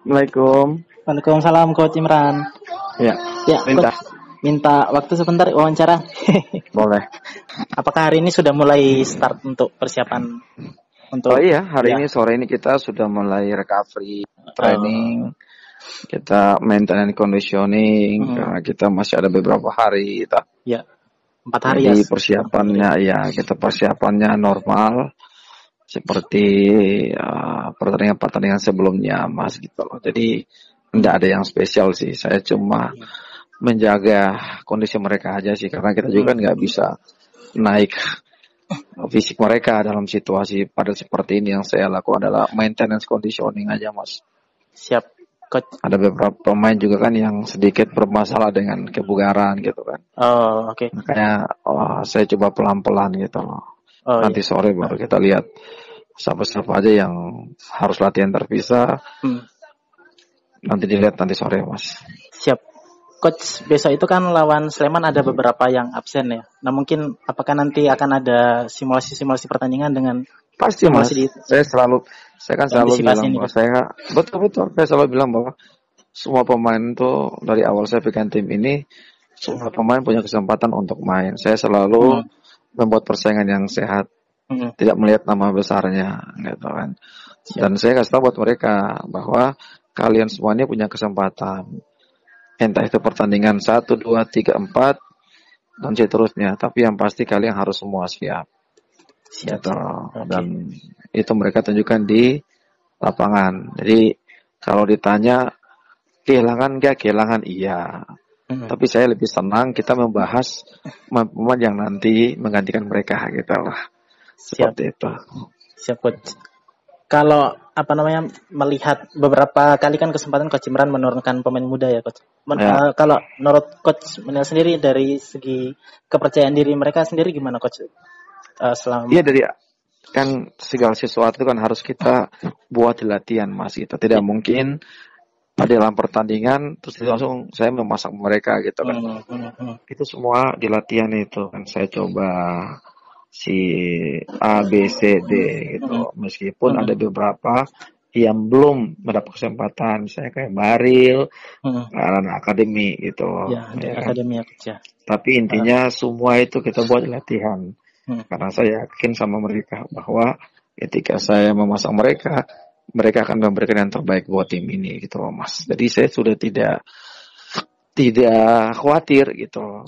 Assalamualaikum. Waalaikumsalam Coach Imran. Ya, Ya, minta. Coach, minta waktu sebentar wawancara. Boleh. Apakah hari ini sudah mulai start untuk persiapan Oh untuk iya, hari ya? ini sore ini kita sudah mulai recovery Oh, training. Kita maintenance conditioning hmm, karena kita masih ada beberapa hari. ya, 4 hari ya. Jadi persiapannya ya kita persiapannya normal seperti pertandingan-pertandingan sebelumnya, Mas gitu loh. Jadi tidak ada yang spesial sih. Saya cuma menjaga kondisi mereka aja sih karena kita juga kan nggak bisa naik fisik mereka dalam situasi pada seperti ini. Yang saya lakukan adalah maintenance conditioning aja, Mas. Siap, Coach. Ada beberapa pemain juga kan yang sedikit bermasalah dengan kebugaran gitu kan. Oh, oke. Makanya saya coba pelan-pelan gitu loh. Oh Nanti iya. sore baru kita lihat siapa-siapa aja yang harus latihan terpisah. Nanti dilihat nanti sore, Mas. Siap. Coach, besok itu kan lawan Sleman ada beberapa yang absen ya. Nah, mungkin apakah nanti akan ada simulasi-simulasi pertandingan dengan Pasti, Mas. simulasi di Saya kan selalu antisipasi bilang ini, bahwa Coach? betul. Saya selalu bilang bahwa semua pemain itu dari awal saya pegang tim ini, semua pemain punya kesempatan untuk main. Saya selalu membuat persaingan yang sehat, tidak melihat nama besarnya, gitu kan. Dan saya kasih tahu buat mereka bahwa kalian semuanya punya kesempatan. Entah itu pertandingan 1, 2, 3, 4 dan seterusnya. Tapi yang pasti kalian harus semua siap. Siap. Gitu. Oke. Dan itu mereka tunjukkan di lapangan. Jadi kalau ditanya kehilangan enggak? Kehilangan iya. Tapi saya lebih senang kita membahas pemain yang nanti menggantikan mereka gitu lah. Seperti itu. Siap, Coach. Kalau melihat beberapa kali kan kesempatan Coach Imran menurunkan pemain muda ya, Coach. Kalau menurut Coach menilai sendiri dari segi kepercayaan diri mereka sendiri gimana, Coach? Iya, dari kan segala sesuatu kan harus kita buat di latihan, Mas. Kita tidak mungkin pada dalam pertandingan terus langsung saya memasak mereka gitu kan. Itu semua di latihan itu kan saya coba si A, B, C, D gitu. Meskipun ada beberapa yang belum mendapat kesempatan, saya kayak Baril, karena akademi gitu. Ya akademi ya. Tapi intinya semua itu kita buat latihan. Karena saya yakin sama mereka bahwa ketika saya memasang mereka, mereka akan memberikan yang terbaik buat tim ini gitu loh, Mas. Jadi saya sudah tidak khawatir gitu.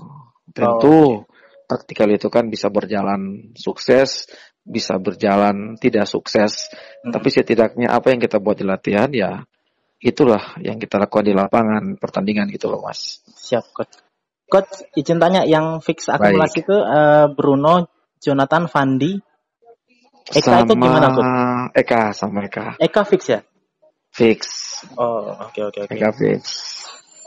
Tentu taktikal itu kan bisa berjalan sukses, bisa berjalan tidak sukses. Tapi setidaknya apa yang kita buat di latihan ya itulah yang kita lakukan di lapangan pertandingan gitu loh, Mas. Siap, Coach. Coach, izin tanya yang fix akumulasi itu Bruno, Jonathan, Fandi, Eka itu gimana, Coach? Eka fix ya? Fix. Oh, oke. Eka fix.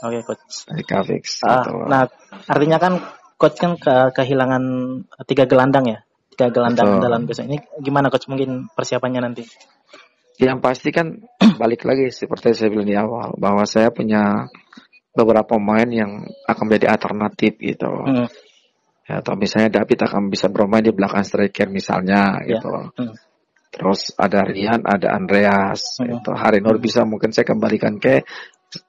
Oke, Coach. Eka fix. Nah, artinya kan Coach kan kehilangan 3 gelandang ya? 3 gelandang andalan besok ini. Gimana, Coach, mungkin persiapannya nanti? Yang pasti kan balik lagi seperti saya bilang di awal bahwa saya punya beberapa pemain yang akan menjadi alternatif gitu. Ya, atau misalnya David akan bisa bermain di belakang striker misalnya gitu. Terus ada Rian, ada Andreas, itu Harinur bisa mungkin saya kembalikan ke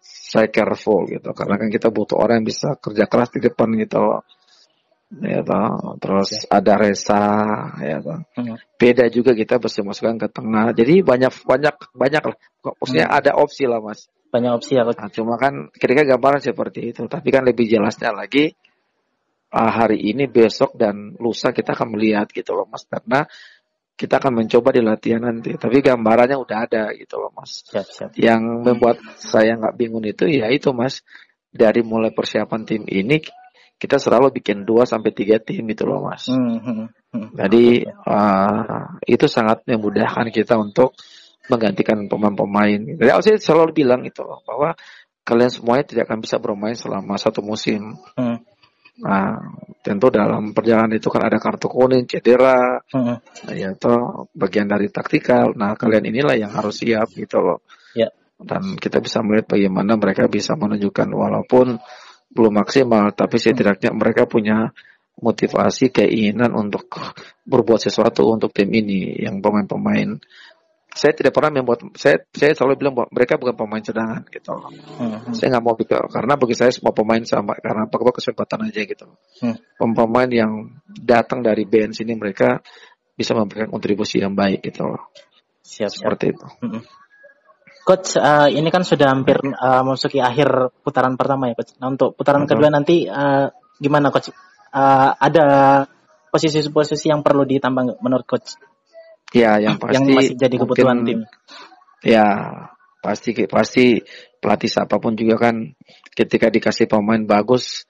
striker full gitu. Karena kan kita butuh orang yang bisa kerja keras di depan gitu. Ya, terus ada Reza, ya, beda juga kita masukkan ke tengah. Jadi banyak lah. Maksudnya ada opsi lah, Mas. Banyak opsi ya, Coach. Nah, cuma kan kira-kira gambaran seperti itu. Tapi kan lebih jelasnya lagi hari ini, besok dan lusa kita akan melihat gitu loh, Mas. Karena kita akan mencoba di latihan nanti. Tapi gambarannya udah ada gitu loh, Mas. Siap. Yang membuat saya nggak bingung itu ya itu, Mas. Dari mulai persiapan tim ini kita selalu bikin 2-3 tim gitu loh, Mas. Jadi itu sangat memudahkan kita untuk menggantikan pemain-pemain. Jadi saya selalu bilang itu loh, bahwa kalian semuanya tidak akan bisa bermain selama 1 musim. Nah, tentu dalam perjalanan itu kan ada kartu kuning, cedera, ya toh bagian dari taktikal. Nah, kalian inilah yang harus siap gitu loh. Dan kita bisa melihat bagaimana mereka bisa menunjukkan walaupun belum maksimal, tapi setidaknya mereka punya motivasi, keinginan untuk berbuat sesuatu untuk tim ini, yang pemain-pemain saya tidak pernah membuat, saya selalu bilang bahwa mereka bukan pemain cadangan gitu. Saya nggak mau bikin, karena bagi saya semua pemain sama, karena faktor kesempatan aja gitu. Pemain yang datang dari bench ini mereka bisa memberikan kontribusi yang baik gitu. Seperti itu. Coach, ini kan sudah hampir memasuki akhir putaran pertama ya, Coach. Nah, untuk putaran kedua nanti gimana, Coach? Ada posisi-posisi yang perlu ditambah menurut Coach? Ya, yang pasti yang masih jadi kebutuhan tim. Ya, pasti pelatih siapapun juga kan ketika dikasih pemain bagus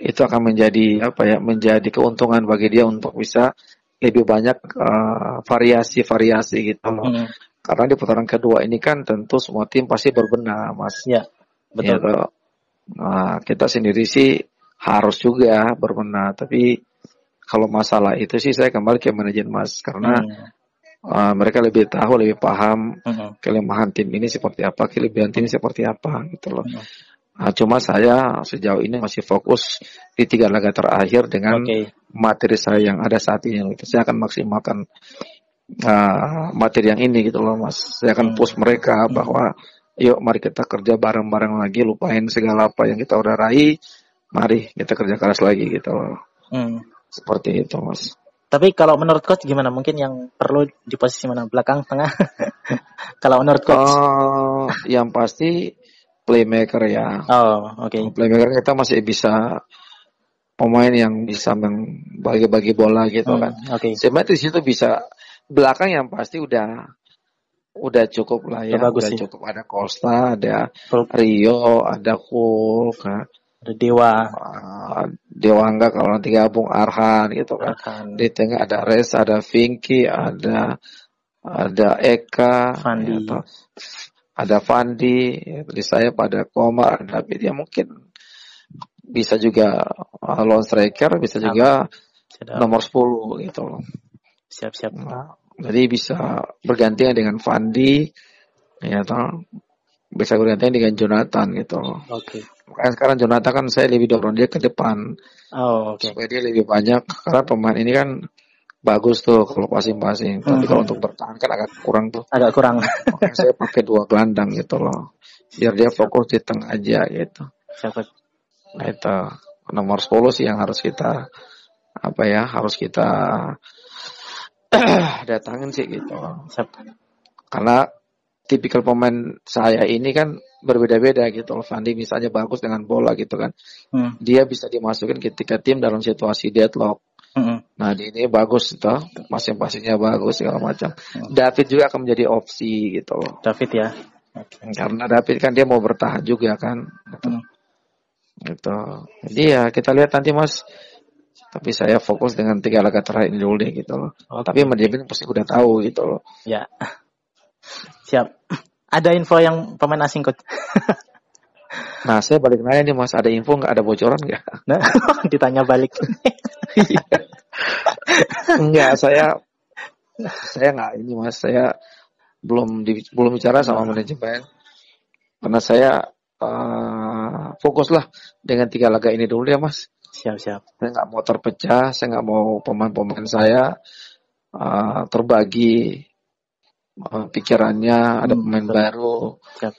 itu akan menjadi menjadi keuntungan bagi dia untuk bisa lebih banyak variasi gitu loh. Karena di putaran kedua ini kan tentu semua tim pasti berbenah, Mas. Ya, betul. Ya, nah, kita sendiri sih harus juga berbenah, tapi kalau masalah itu sih saya kembali ke manajemen, Mas, karena mereka lebih tahu, lebih paham kelemahan tim ini seperti apa, kelebihan tim ini seperti apa gitu loh. Nah, cuma saya sejauh ini masih fokus di 3 laga terakhir dengan materi saya yang ada saat ini. Saya akan maksimalkan materi yang ini gitu loh, Mas. Saya akan push mereka bahwa yuk mari kita kerja bareng-bareng lagi, lupain segala apa yang kita udah raih, mari kita kerja keras lagi gitu loh. Seperti itu, Mas. Tapi kalau menurut Coach gimana? Mungkin yang perlu di posisi mana? Belakang, tengah? Kalau menurut Coach? Yang pasti playmaker ya. Playmaker kita masih bisa pemain yang bisa bagi-bagi bola gitu kan. Sebenarnya di situ bisa. Belakang yang pasti udah cukup lah ya. Udah cukup. Ada Costa, ada Rio, ada Hulk, ada Dewa enggak kalau nanti gabung Arhan gitu kan. Di tengah ada Res, ada Vinky, ada Eka, ada Fandi, di saya pada Komar, ada David, ya mungkin bisa juga lone striker, bisa juga nomor 10 gitu loh. Siap. Nah, jadi bisa bergantian dengan Fandi, ya toh, bisa bergantian dengan Jonathan gitu loh. Makanya sekarang Jonathan kan saya lebih dorong dia ke depan, supaya dia lebih banyak, karena pemain ini kan bagus tuh kalau passing-passing, tapi kalau untuk bertahan kan agak kurang tuh. Makanya saya pakai 2 gelandang gitu loh, biar dia fokus di tengah aja gitu. Nah itu nomor 10 sih yang harus kita datangin sih gitu. Karena tipikal pemain saya ini kan berbeda-beda gitu loh. Fandi misalnya bagus dengan bola gitu kan. Dia bisa dimasukin ketika tim dalam situasi deadlock. Nah ini bagus tuh, passing-passingnya bagus segala macam. David juga akan menjadi opsi gitu loh. David ya. Karena David kan dia mau bertahan juga kan. Gitu. Jadi ya kita lihat nanti, Mas. Tapi saya fokus dengan 3 laga terakhir ini dulu deh gitu loh. Tapi manajemen pasti udah tahu gitu loh. Ya. Siap. Ada info yang pemain asing, Coach? Nah, saya balik nanya nih, Mas, ada info nggak, ada bocoran nggak? Nah, ditanya balik. Enggak, saya nggak ini, Mas. Saya belum bicara sama manajemen. Karena saya fokuslah dengan 3 laga ini dulu ya, Mas. Siap. Saya nggak mau terpecah, saya nggak mau pemain-pemain saya terbagi pikirannya, ada pemain baru. Siap.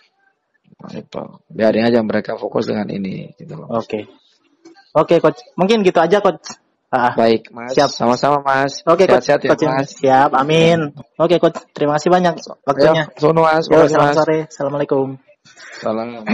Nah, itu. Biarin aja mereka fokus dengan ini gitu loh. Oke, Coach. Mungkin gitu aja, Coach. Baik, Mas. Siap. Sama-sama, Mas. Oke, sehat-sehat ya, Coach. Mas. Siap, amin. Oke, Coach. Terima kasih banyak waktunya. Selamat sore. Assalamualaikum. Salam.